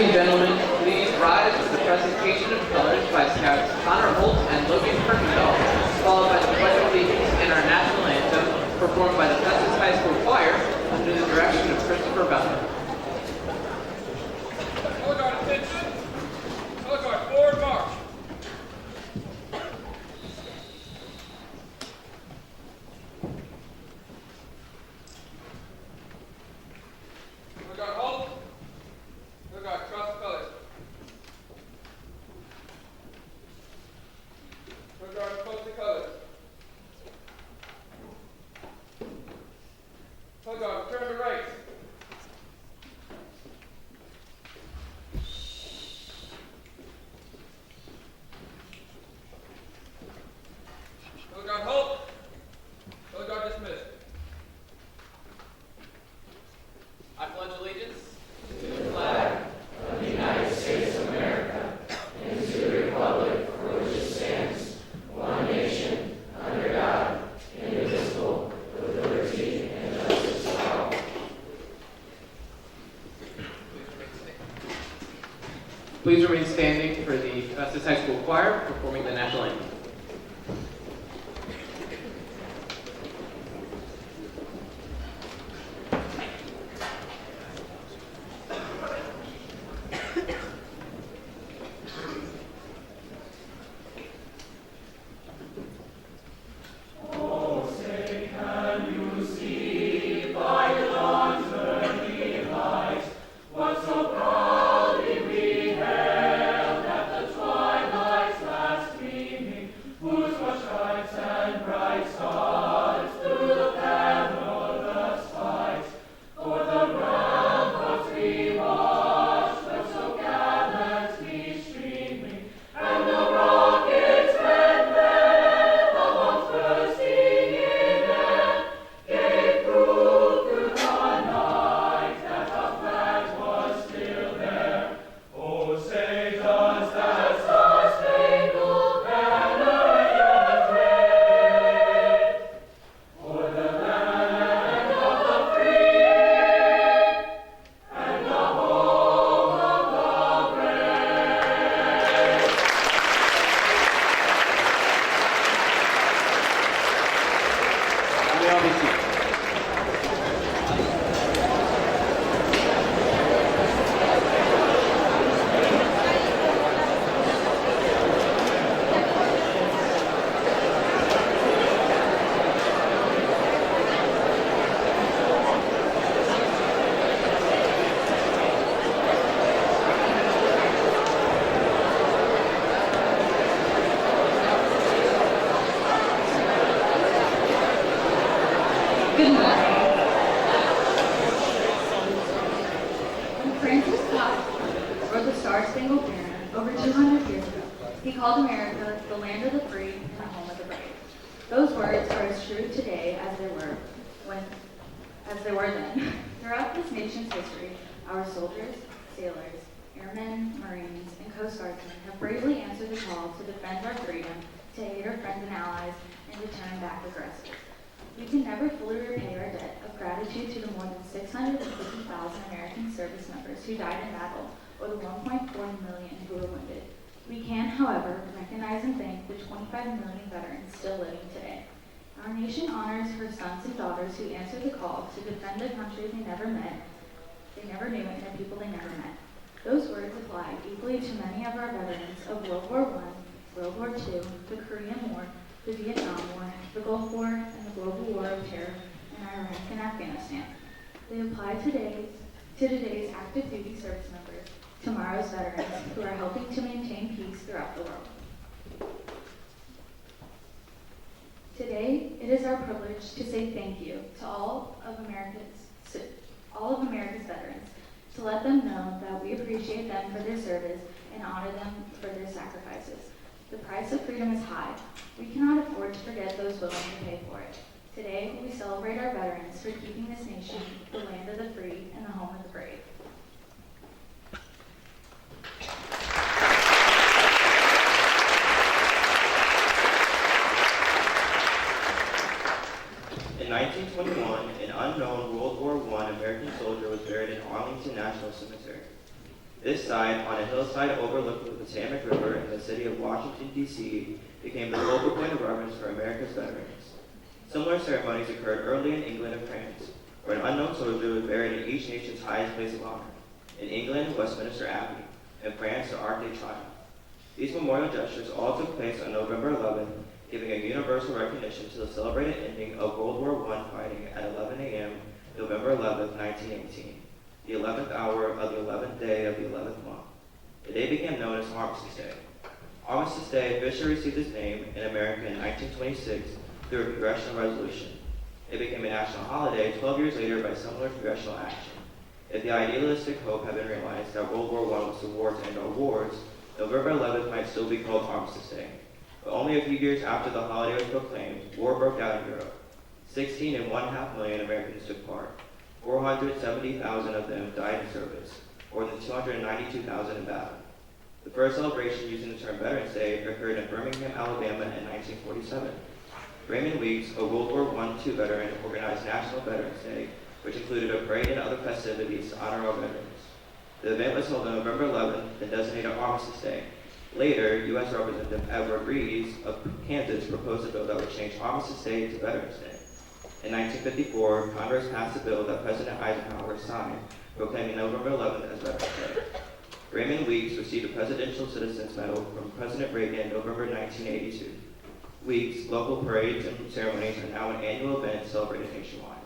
and gentlemen, please rise for the presentation of colors by Scouts Connor Holt and Logan Kirkendall, followed by the Pledge of Allegiance and our national anthem, performed by the Festus High School Choir under the direction of Christopher Bellman. Color guard attention. Color guard forward march. Color guard halt. Color guard cross colors. Color guard post the colors. Color guard turn to right. Color guard halt. Color guard dismissed. I pledge allegiance To the flag of the United States of America and to the republic for which it stands, one nation, under God, indivisible, with liberty and justice for all. Please remain standing for the Festus High School Choir performing the national anthem. Good morning. When Francis Scott wrote the Star-Spangled Banner over 200 years ago, he called America the land of the free and the home of the brave. Those words are as true today as they were then. Throughout this nation's history, our soldiers, sailors, airmen, Marines, and Coast Guardsmen have bravely answered the call to defend our freedom, to aid our friends and allies, and to turn back aggressors. We can never fully repay our debt of gratitude to the more than 650,000 American service members who died in battle, or the 1.4 million who were wounded. We can, however, recognize and thank the 25 million veterans still living today. Our nation honors her sons and daughters who answered the call to defend a country they never never knew, and a people they never met. Those words apply equally to many of our veterans of World War I, World War II, the Korean War, the Vietnam War, the Gulf War, and the global war of terror in Iraq and Afghanistan. They apply to today's active duty service members, tomorrow's veterans who are helping to maintain peace throughout the world. Today, it is our privilege to say thank you to all of America's veterans, to let them know that we appreciate them for their service and honor them for their sacrifices. The price of freedom is high. We cannot afford to forget those willing to pay for it. Today, we celebrate our veterans for keeping this nation the land of the free and the home of the brave. In 1921, an unknown World War I American soldier was buried in Arlington National Cemetery. This site died on a hillside overlooking the Potomac River in the city of Washington, D.C., became the focal point of reverence for America's veterans. Similar ceremonies occurred early in England and France, where an unknown soldier was buried in each nation's highest place of honor. In England, Westminster Abbey. In France, the Arc de Triomphe. These memorial gestures all took place on November 11, giving a universal recognition to the celebrated ending of World War I fighting at 11 a.m. November 11, 1918, the 11th hour of the 11th day of the 11th month. The day became known as Armistice Day. Armistice Day officially received its name in America in 1926 through a congressional resolution. It became a national holiday 12 years later by similar congressional action. If the idealistic hope had been realized that World War I was the war to end all wars, November 11th might still be called Armistice Day. But only a few years after the holiday was proclaimed, war broke out in Europe. 16.5 million Americans took part. 470,000 of them died in service, more than 292,000 in battle. The first celebration using the term Veterans Day occurred in Birmingham, Alabama in 1947. Raymond Weeks, a World War II veteran, organized National Veterans Day, which included a parade and other festivities to honor our veterans. The event was held on November 11th and designated Armistice Day. Later, U.S. Representative Edward Rees of Kansas proposed a bill that would change Armistice Day to Veterans Day. In 1954, Congress passed a bill that President Eisenhower signed, proclaiming November 11th as Veterans Day. Raymond Weeks received a Presidential Citizens Medal from President Reagan in November 1982. Weeks, local parades and ceremonies are now an annual event celebrated nationwide.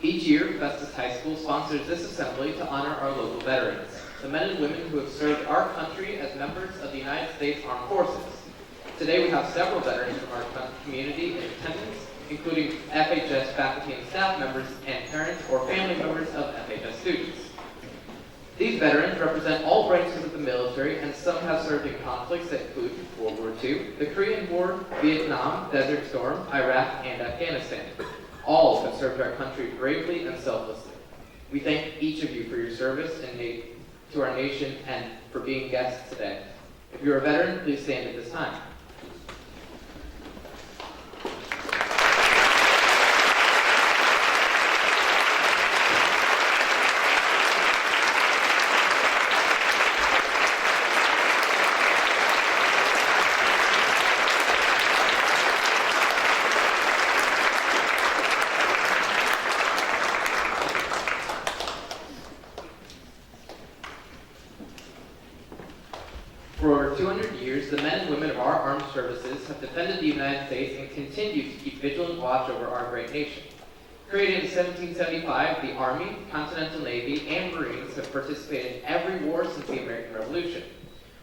Each year, Festus High School sponsors this assembly to honor our local veterans, the men and women who have served our country as members of the United States Armed Forces. Today we have several veterans from our community in attendance, including FHS faculty and staff members and parents or family members of FHS students. These veterans represent all branches of the military, and some have served in conflicts that include World War II, the Korean War, Vietnam, Desert Storm, Iraq, and Afghanistan. All have served our country bravely and selflessly. We thank each of you for your service to our nation and for being guests today. If you're a veteran, please stand at this time. For over 200 years, the men and women of our armed services have defended the United States and continue to keep vigilant watch over our great nation. Created in 1775, the Army, Continental Navy, and Marines have participated in every war since the American Revolution.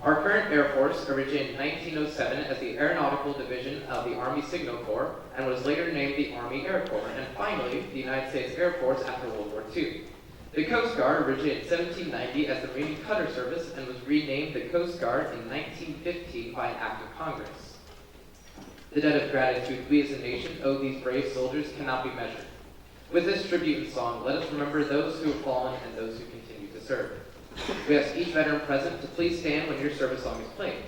Our current Air Force originated in 1907 as the Aeronautical Division of the Army Signal Corps and was later named the Army Air Corps, and finally, the United States Air Force after World War II. The Coast Guard originated in 1790 as the Marine Cutter Service and was renamed the Coast Guard in 1915 by an act of Congress. The debt of gratitude we as a nation owe these brave soldiers cannot be measured. With this tribute and song, let us remember those who have fallen and those who continue to serve. We ask each veteran present to please stand when your service song is played.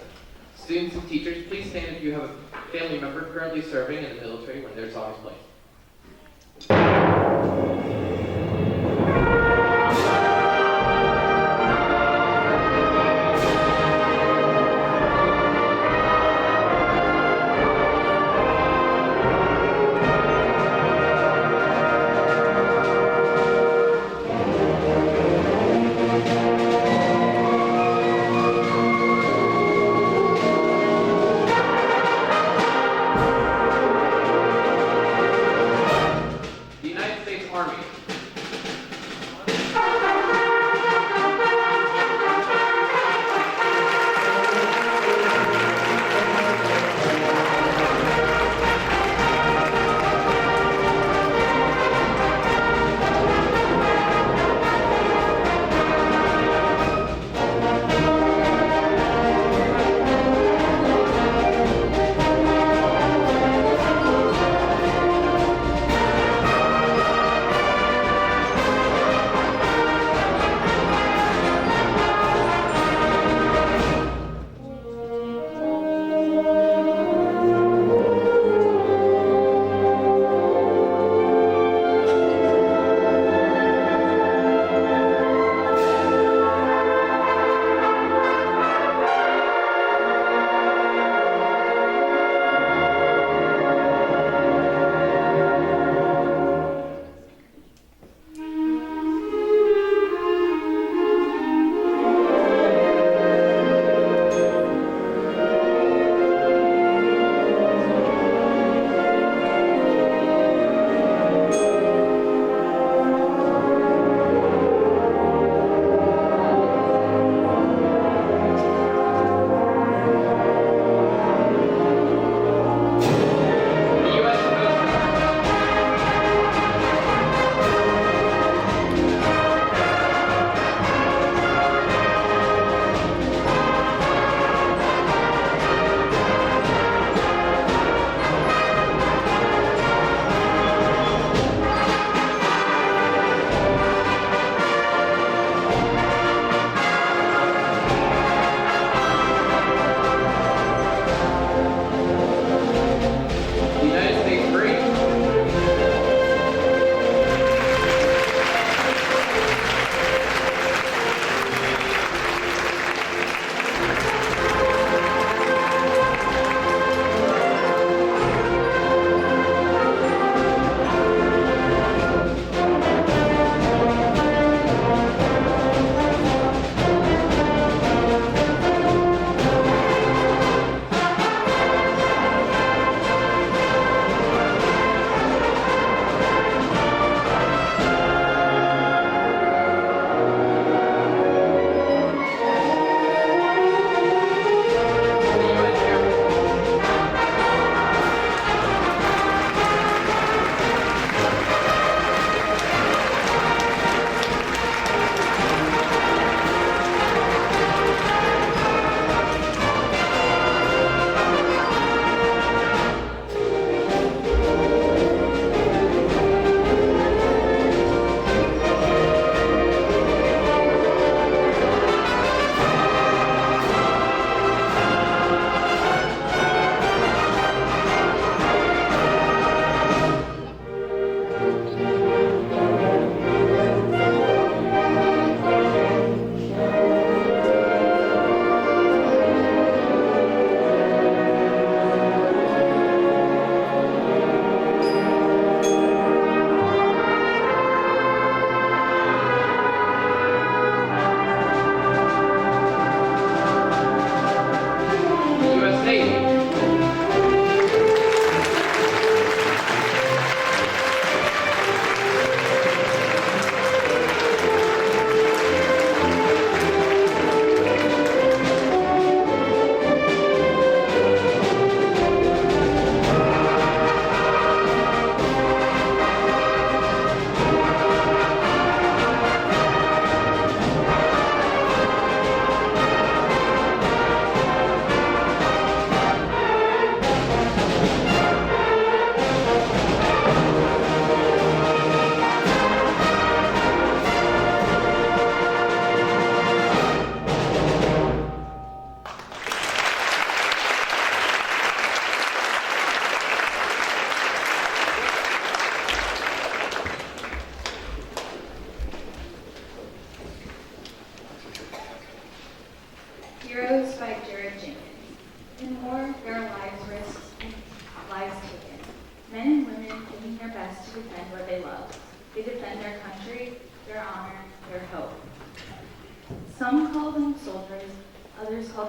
Students and teachers, please stand if you have a family member currently serving in the military when their song is played. The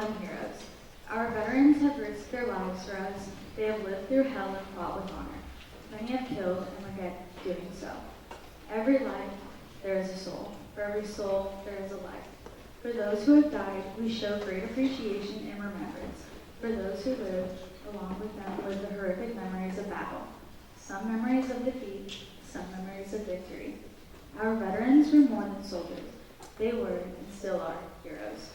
fallen heroes. Our veterans have risked their lives for us. They have lived through hell and fought with honor. Many have killed and regret doing so. Every life, there is a soul. For every soul, there is a life. For those who have died, we show great appreciation and remembrance. For those who lived, along with them live the horrific memories of battle. Some memories of defeat, some memories of victory. Our veterans were more than soldiers. They were and still are heroes.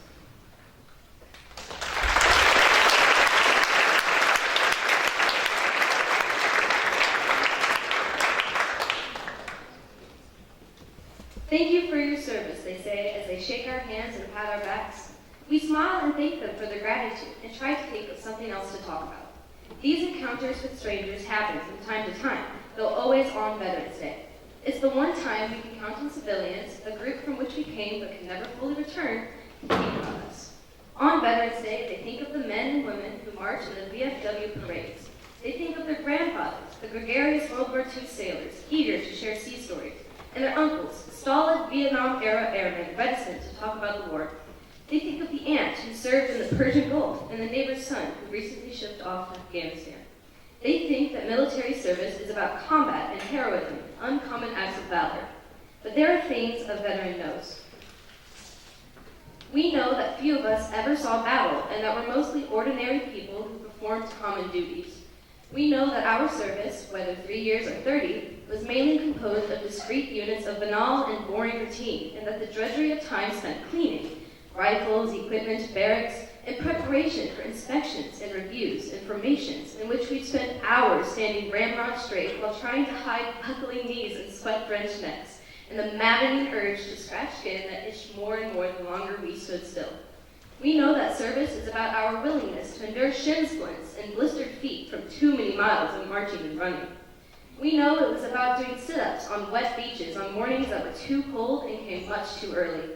Thank you for your service, they say as they shake our hands and pat our backs. We smile and thank them for their gratitude and try to think of something else to talk about. These encounters with strangers happen from time to time, though always on Veterans Day. It's the one time we can count on civilians, a group from which we came but can never fully return, to think about us. On Veterans Day, they think of the men and women who march in the VFW parades. They think of their grandfathers, the gregarious World War II sailors, eager to share sea stories, and their uncles, stolid Vietnam-era airmen reticent to talk about the war. They think of the aunt who served in the Persian Gulf and the neighbor's son who recently shipped off to Afghanistan. They think that military service is about combat and heroism, uncommon acts of valor. But there are things a veteran knows. We know that few of us ever saw battle and that we're mostly ordinary people who performed common duties. We know that our service, whether 3 years or 30, was mainly composed of discrete units of banal and boring routine, and that the drudgery of time spent cleaning, rifles, equipment, barracks, in preparation for inspections and reviews and formations in which we'd spend hours standing ramrod straight while trying to hide buckling knees and sweat-drenched necks, and the maddening urge to scratch skin that itched more and more the longer we stood still. We know that service is about our willingness to endure shin splints and blistered feet from too many miles of marching and running. We know it was about doing sit-ups on wet beaches on mornings that were too cold and came much too early.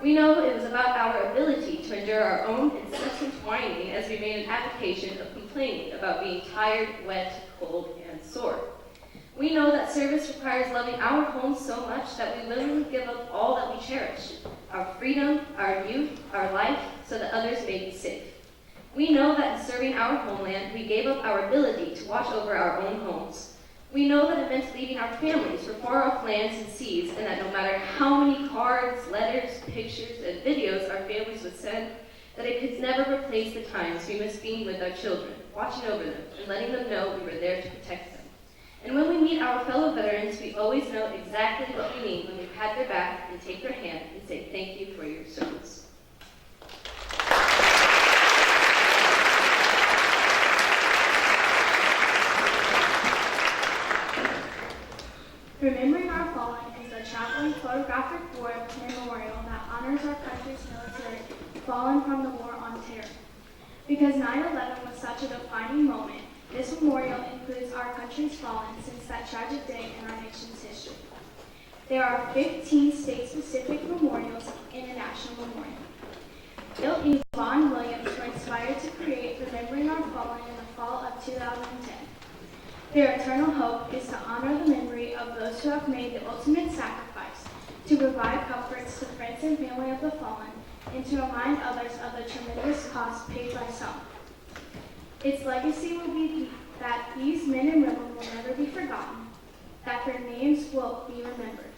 We know it was about our ability to endure our own incessant whining as we made an application of complaining about being tired, wet, cold, and sore. We know that service requires loving our home so much that we willingly give up all that we cherish, our freedom, our youth, our life, so that others may be safe. We know that in serving our homeland, we gave up our ability to watch over our own homes. We know that it meant leaving our families for far-off lands and seas, and that no matter how many cards, letters, pictures, and videos our families would send, that it could never replace the times we missed being with our children, watching over them, and letting them know we were there to protect them. And when we meet our fellow veterans, we always know exactly what we mean when we pat their back and take their hand and say thank you for your service. Remembering Our Fallen is a traveling photographic war memorial that honors our country's military fallen from the war on terror. Because 9/11 was such a defining moment, this memorial includes our country's fallen since that tragic day in our nation's history. There are 15 state-specific memorials and a national memorial. Bill and Yvonne Williams were inspired to create Remembering Our Fallen in the fall of 2010. Their eternal hope is to honor the memory of those who have made the ultimate sacrifice, to provide comforts to friends and family of the fallen, and to remind others of the tremendous cost paid by some. Its legacy will be that these men and women will never be forgotten, that their names will be remembered.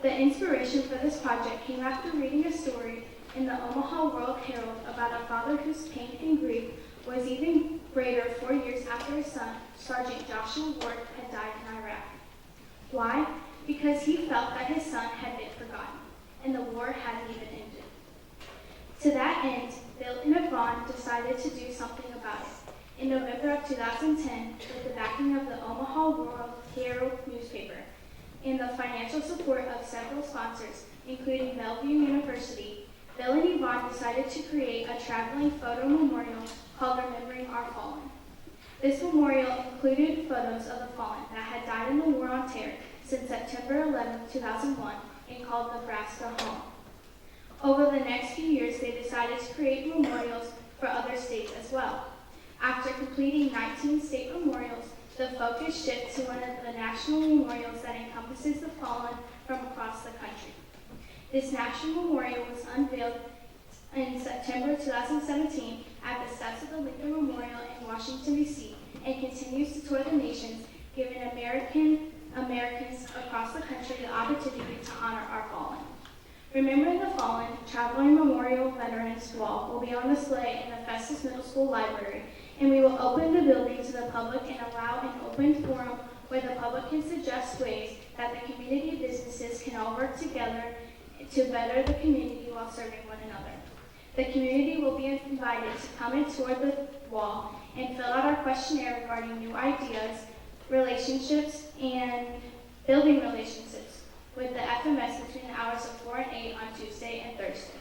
The inspiration for this project came after reading a story in the Omaha World Herald about a father whose pain and grief was even greater 4 years after his son, Sergeant Joshua Ward, had died in Iraq. Why? Because he felt that his son had been forgotten, and the war hadn't even ended. To that end, Bill and Yvonne decided to do something about it. In November of 2010, with the backing of the Omaha World Herald newspaper and the financial support of several sponsors, including Bellevue University, Bill and Yvonne decided to create a traveling photo memorial called Remembering Our Fallen. This memorial included photos of the fallen that had died in the war on terror since September 11, 2001, and called Nebraska home. Over the next few years, they decided to create memorials for other states as well. After completing 19 state memorials, the focus shifts to one of the national memorials that encompasses the fallen from across the country. This national memorial was unveiled in September 2017 at the steps of the Lincoln Memorial in Washington, D.C., and continues to tour the nations, giving Americans across the country the opportunity to honor our fallen. Remembering the Fallen, Traveling Memorial Veterans Wall will be on display in the Festus Middle School Library, and we will open the building to the public and allow an open forum where the public can suggest ways that the community businesses can all work together to better the community while serving one another. The community will be invited to come and tour the wall and fill out our questionnaire regarding new ideas, relationships, and building relationships with the FMS between the hours of 4 and 8 on Tuesday and Thursday.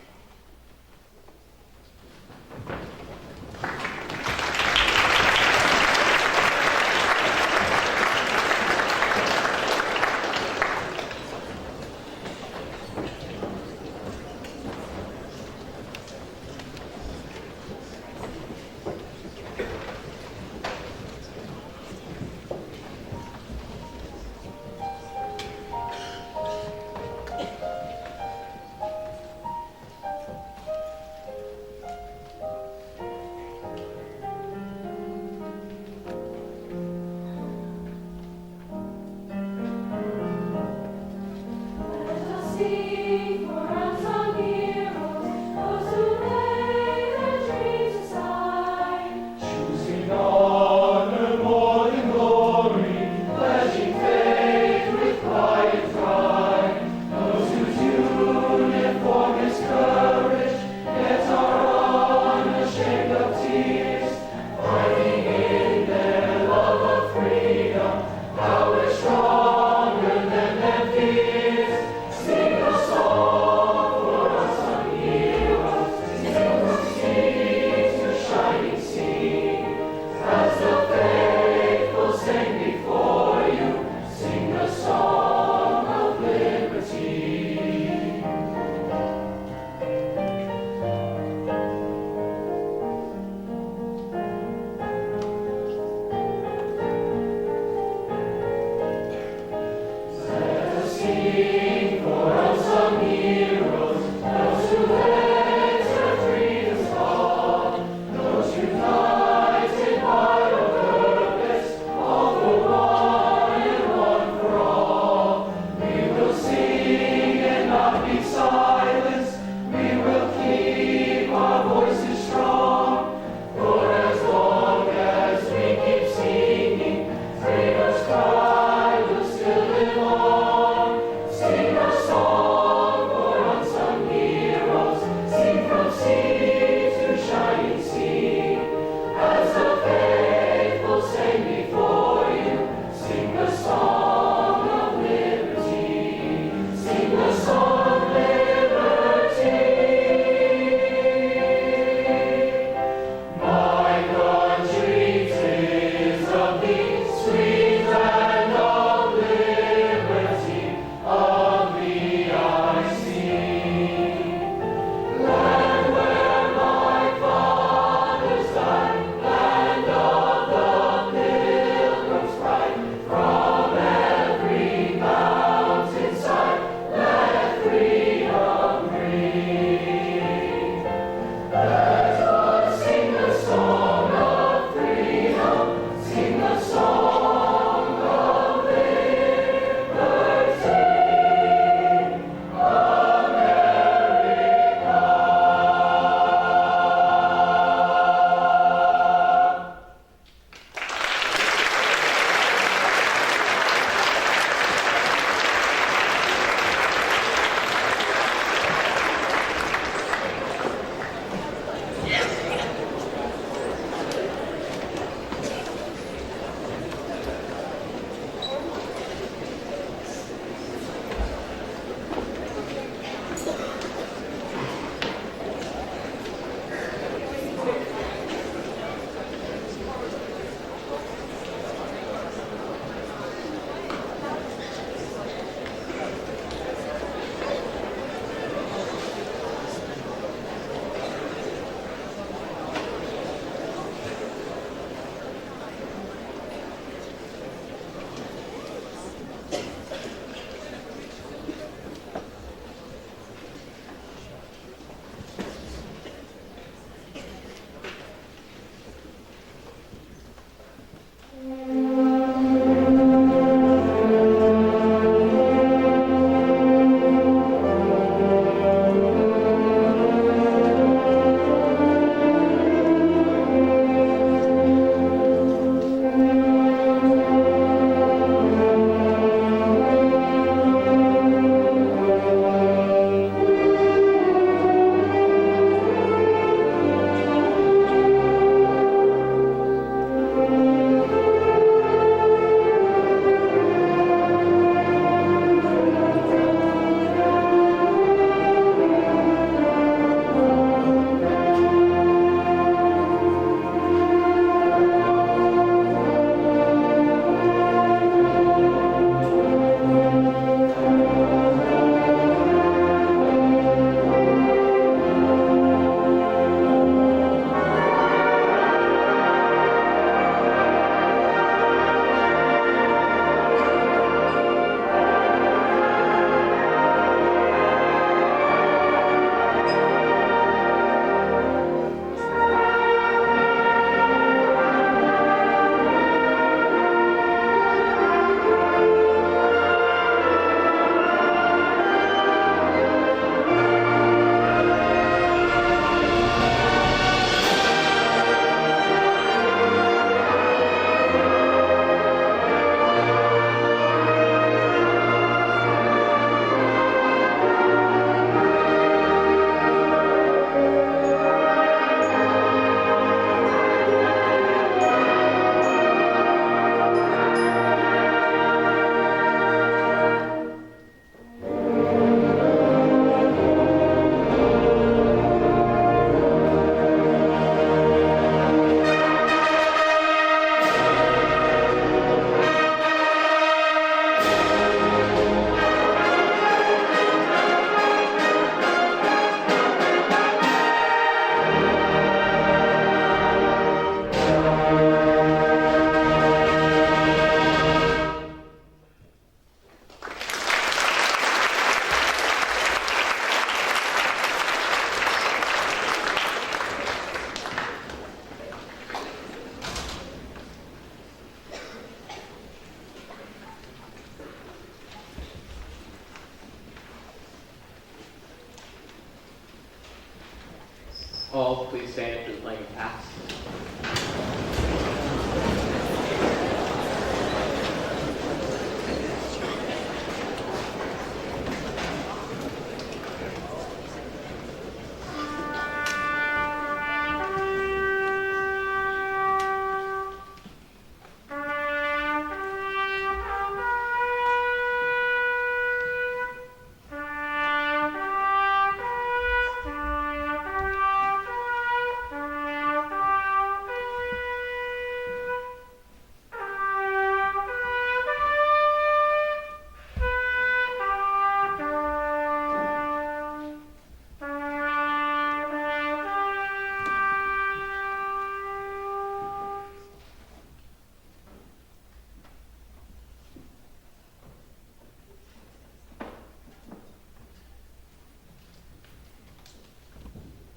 Hall please stand for the playing of taps?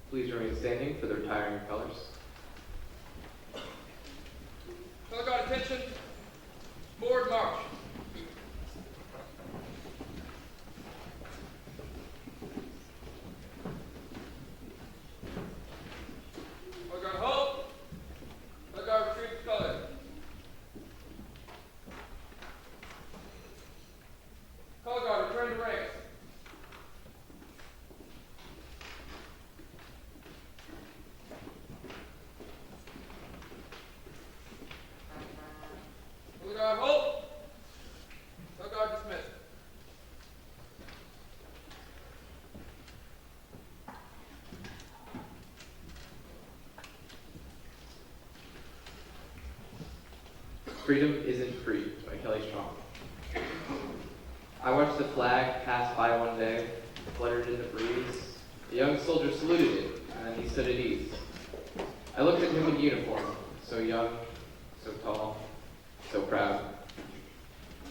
Please remain standing for the retiring colors. Color guard attention. Board march. Color guard hold. Color guard retrieve the color. Color guard return to ranks. Color guard hold. Color guard dismissed. Freedom Isn't Free by Kelly Strong. I watched the flag pass by one day, fluttered in the breeze. A young soldier saluted it, and then he stood at ease. I looked at him in uniform, so young, so tall, so proud.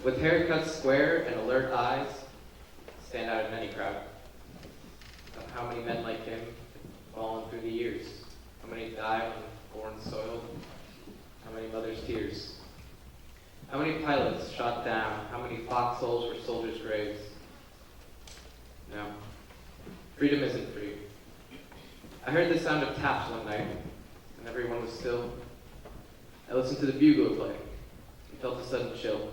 With hair cut square and alert eyes, stand out in any crowd. How many men like him have fallen through the years? How many died on foreign soil? How many mothers' tears? How many pilots shot down? How many foxholes were soldiers' graves? No. Freedom isn't free. I heard the sound of taps one night, and everyone was still. I listened to the bugler play, and felt a sudden chill.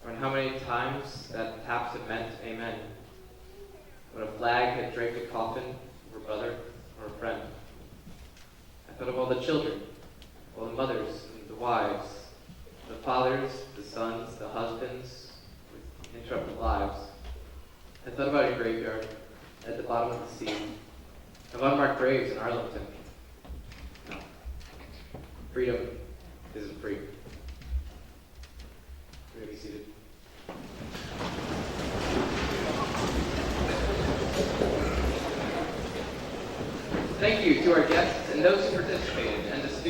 And how many times that taps had meant amen. When a flag had draped a coffin of a brother or a friend. I thought of all the children, all the mothers and the wives, the fathers, the sons, the husbands with interrupted lives. I thought about a graveyard at the bottom of the sea, of unmarked graves in Arlington. No. Freedom isn't free. You may be seated. Thank you to our guests and those who participated, and the students